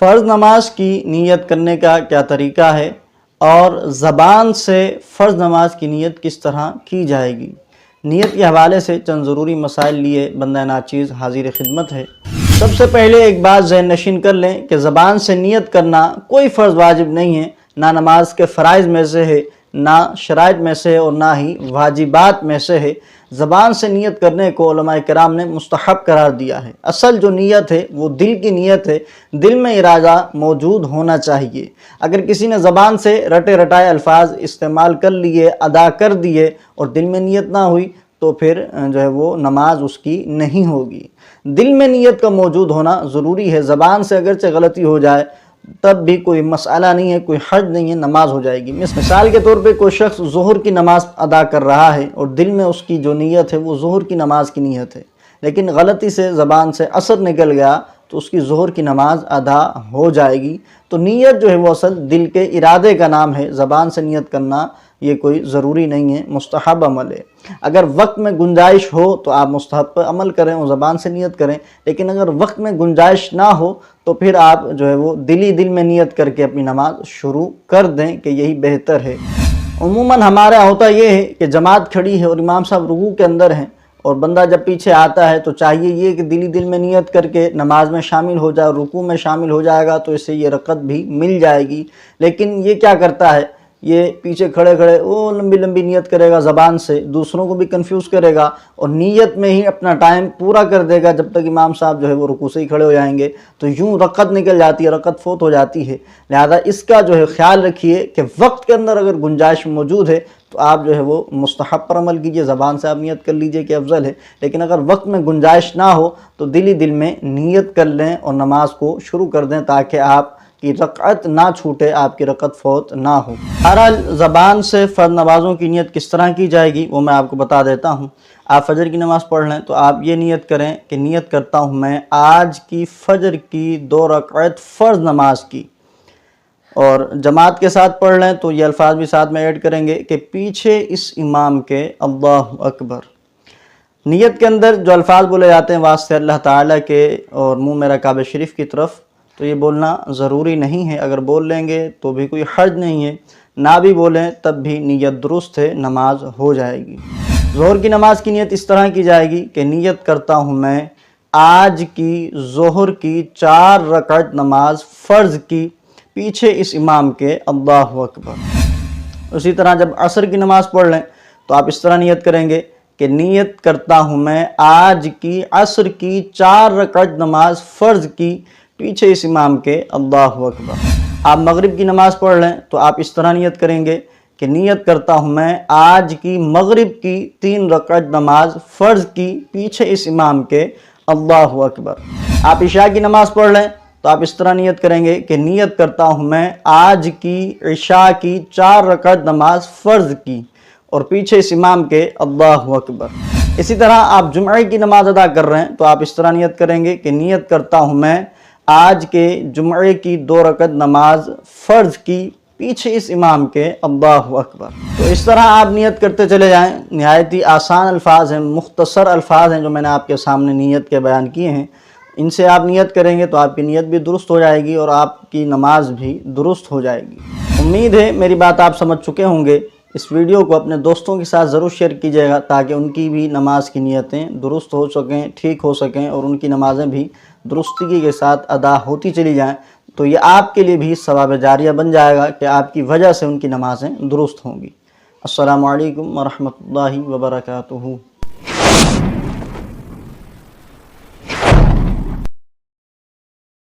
فرض نماز کی نیت کرنے کا کیا طریقہ ہے اور زبان سے فرض نماز کی نیت کس طرح کی جائے گی؟ نیت کے حوالے سے چند ضروری مسائل لیے بندہ ناچیز حاضر خدمت ہے۔ سب سے پہلے ایک بات ذہن نشین کر لیں کہ زبان سے نیت کرنا کوئی فرض واجب نہیں ہے، نہ نماز کے فرائض میں سے ہے، نہ شرائط میں سے اور نہ ہی واجبات میں سے ہے۔ زبان سے نیت کرنے کو علماء کرام نے مستحب قرار دیا ہے۔ اصل جو نیت ہے وہ دل کی نیت ہے، دل میں ارادہ موجود ہونا چاہیے۔ اگر کسی نے زبان سے رٹے رٹائے الفاظ استعمال کر لیے، ادا کر دیے اور دل میں نیت نہ ہوئی تو پھر جو ہے وہ نماز اس کی نہیں ہوگی۔ دل میں نیت کا موجود ہونا ضروری ہے۔ زبان سے اگرچہ غلطی ہو جائے تب بھی کوئی مسئلہ نہیں ہے، کوئی حرج نہیں ہے، نماز ہو جائے گی۔ مثال کے طور پہ کوئی شخص ظہر کی نماز ادا کر رہا ہے اور دل میں اس کی جو نیت ہے وہ ظہر کی نماز کی نیت ہے، لیکن غلطی سے زبان سے عصر نکل گیا تو اس کی ظہر کی نماز ادا ہو جائے گی۔ تو نیت جو ہے وہ اصل دل کے ارادے کا نام ہے۔ زبان سے نیت کرنا یہ کوئی ضروری نہیں ہے، مستحب عمل ہے۔ اگر وقت میں گنجائش ہو تو آپ مستحب پر عمل کریں اور زبان سے نیت کریں، لیکن اگر وقت میں گنجائش نہ ہو تو پھر آپ جو ہے وہ دل میں نیت کر کے اپنی نماز شروع کر دیں کہ یہی بہتر ہے۔ عموماً ہمارے یہاں ہوتا یہ ہے کہ جماعت کھڑی ہے اور امام صاحب رکوع کے اندر ہیں اور بندہ جب پیچھے آتا ہے تو چاہیے یہ کہ دل میں نیت کر کے نماز میں شامل ہو جائے، رکوع میں شامل ہو جائے گا تو اس سے یہ رکعت بھی مل جائے گی۔ لیکن یہ کیا کرتا ہے، یہ پیچھے کھڑے کھڑے وہ لمبی نیت کرے گا زبان سے، دوسروں کو بھی کنفیوز کرے گا اور نیت میں ہی اپنا ٹائم پورا کر دے گا جب تک امام صاحب جو ہے وہ رکوع سے ہی کھڑے ہو جائیں گے، تو یوں رکعت نکل جاتی ہے، رکعت فوت ہو جاتی ہے۔ لہذا اس کا جو ہے خیال رکھیے کہ وقت کے اندر اگر گنجائش موجود ہے تو آپ جو ہے وہ مستحب پر عمل کیجئے، زبان سے آپ نیت کر لیجئے کہ افضل ہے۔ لیکن اگر وقت میں گنجائش نہ ہو تو دل میں نیت کر لیں اور نماز کو شروع کر دیں تاکہ آپ کی رکعت نہ چھوٹے، آپ کی رکعت فوت نہ ہو۔ بہرحال زبان سے فرض نمازوں کی نیت کس طرح کی جائے گی وہ میں آپ کو بتا دیتا ہوں۔ آپ فجر کی نماز پڑھ لیں تو آپ یہ نیت کریں کہ نیت کرتا ہوں میں آج کی فجر کی 2 رکعت فرض نماز کی، اور جماعت کے ساتھ پڑھ لیں تو یہ الفاظ بھی ساتھ میں ایڈ کریں گے کہ پیچھے اس امام کے اللہ اکبر۔ نیت کے اندر جو الفاظ بولے جاتے ہیں واسطے اللہ تعالیٰ کے اور منہ میرا کعبہ شریف کی طرف، تو یہ بولنا ضروری نہیں ہے۔ اگر بول لیں گے تو بھی کوئی حرج نہیں ہے، نہ بھی بولیں تب بھی نیت درست ہے، نماز ہو جائے گی۔ ظہر کی نماز کی نیت اس طرح کی جائے گی کہ نیت کرتا ہوں میں آج کی ظہر کی 4 رکعت نماز فرض کی، پیچھے اس امام کے اللہ اکبر۔ اسی طرح جب عصر کی نماز پڑھ لیں تو آپ اس طرح نیت کریں گے کہ نیت کرتا ہوں میں آج کی عصر کی 4 رکعت نماز فرض کی، پیچھے اس امام کے اللہ اکبر۔ آپ مغرب کی نماز پڑھ لیں تو آپ اس طرح نیت کریں گے کہ نیت کرتا ہوں میں آج کی مغرب کی 3 رکعت نماز فرض کی، پیچھے اس امام کے اللہ اکبر۔ آپ عشاء کی نماز پڑھ لیں تو آپ اس طرح نیت کریں گے کہ نیت کرتا ہوں میں آج کی عشاء کی 4 رکعت نماز فرض کی اور پیچھے اس امام کے اللہ اکبر۔ اسی طرح آپ جمعے کی نماز ادا کر رہے ہیں تو آپ اس طرح نیت کریں گے کہ نیت کرتا ہوں میں آج کے جمعے کی 2 رکعت نماز فرض کی، پیچھے اس امام کے اللہ اکبر۔ تو اس طرح آپ نیت کرتے چلے جائیں۔ نہایت ہی آسان الفاظ ہیں، مختصر الفاظ ہیں جو میں نے آپ کے سامنے نیت کے بیان کیے ہیں۔ ان سے آپ نیت کریں گے تو آپ کی نیت بھی درست ہو جائے گی اور آپ کی نماز بھی درست ہو جائے گی۔ امید ہے میری بات آپ سمجھ چکے ہوں گے۔ اس ویڈیو کو اپنے دوستوں کے ساتھ ضرور شیئر کیجیے گا تاکہ ان کی بھی نماز کی نیتیں درست ہو سکیں، ٹھیک ہو سکیں اور ان کی نمازیں بھی درستگی کے ساتھ ادا ہوتی چلی جائیں، تو یہ آپ کے لیے بھی ثواب جاریہ بن جائے گا کہ آپ کی وجہ سے ان کی نمازیں درست ہوں گی۔ السلام علیکم ورحمۃ اللہ وبرکاتہ۔